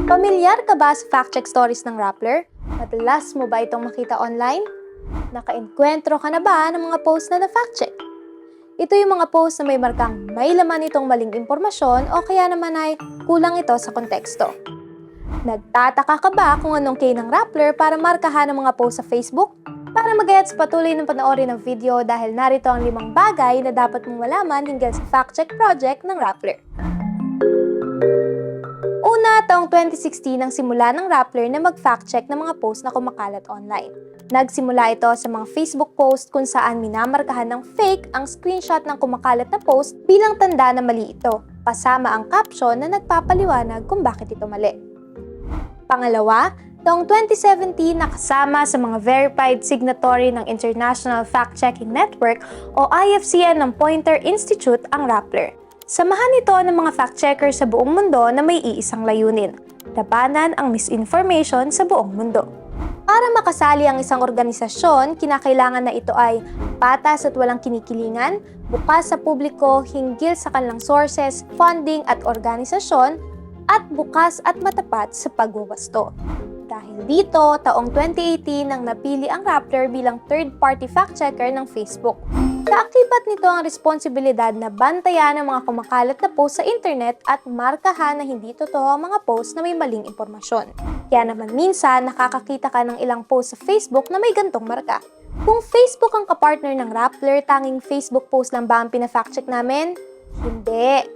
Pamilyar ka ba sa fact-check stories ng Rappler? Madalas mo ba itong makita online? Nakaenkwentro ka na ba ng mga post na na-fact-check? Ito yung mga post na may markang may laman itong maling impormasyon o kaya naman ay kulang ito sa konteksto. Nagtataka ka ba kung anong key ng Rappler para markahan ang mga post sa Facebook? Para magayat sa patuloy ng panoorin ng video dahil narito ang 5 bagay na dapat mong malaman hinggil sa fact-check project ng Rappler. Una, taong 2016 ang simula ng Rappler na mag-fact-check ng mga post na kumakalat online. Nagsimula ito sa mga Facebook post kung saan minamarkahan ng fake ang screenshot ng kumakalat na post bilang tanda na mali ito, kasama ang caption na nagpapaliwanag kung bakit ito mali. Pangalawa, taong 2017 nakasama sa mga verified signatory ng International Fact-Checking Network o IFCN ng Poynter Institute ang Rappler. Samahan ito ng mga fact-checker sa buong mundo na may iisang layunin, labanan ang misinformation sa buong mundo. Para makasali ang isang organisasyon, kinakailangan na ito ay patas at walang kinikilingan, bukas sa publiko hinggil sa kanilang sources, funding at organisasyon, at bukas at matapat sa pagwawasto. Dahil dito, taong 2018 nang napili ang Rappler bilang third-party fact-checker ng Facebook. Kaakibat nito ang responsibilidad na bantayan ang mga kumakalat na post sa internet at markahan na hindi totoo ang mga post na may maling impormasyon. Kaya naman minsan nakakakita ka ng ilang post sa Facebook na may gantong marka. Kung Facebook ang kapartner ng Rappler, tanging Facebook post lang ba ang pina-fact-check namin? Hindi.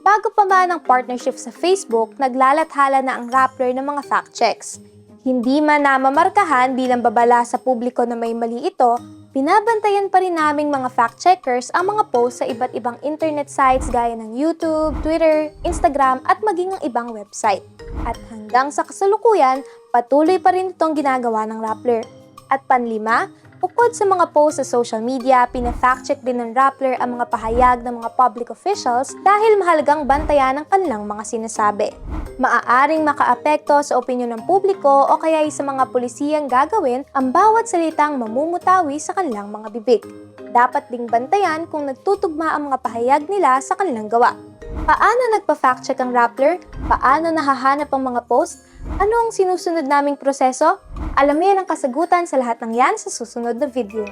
Bago pa man ang partnership sa Facebook, naglalathala na ang Rappler ng mga fact-checks. Hindi man namamarkahan bilang babala sa publiko na may mali ito, binabantayan pa rin naming mga fact-checkers ang mga post sa iba't ibang internet sites gaya ng YouTube, Twitter, Instagram at maging ang ibang website. At hanggang sa kasalukuyan, patuloy pa rin itong ginagawa ng Rappler. At panlima, bukod sa mga post sa social media, pina-fact-check din ng Rappler ang mga pahayag ng mga public officials dahil mahalagang bantayan ang kanilang mga sinasabi. Maaaring makaapekto sa opinyon ng publiko o kaya sa mga pulisiyang gagawin ang bawat salitang mamumutawi sa kanilang mga bibig. Dapat ding bantayan kung nagtutugma ang mga pahayag nila sa kanilang gawa. Paano nagpa-fact-check ang Rappler? Paano nahahanap ang mga post? Ano ang sinusunod naming proseso? Alamin ang kasagutan sa lahat ng yan sa susunod na video.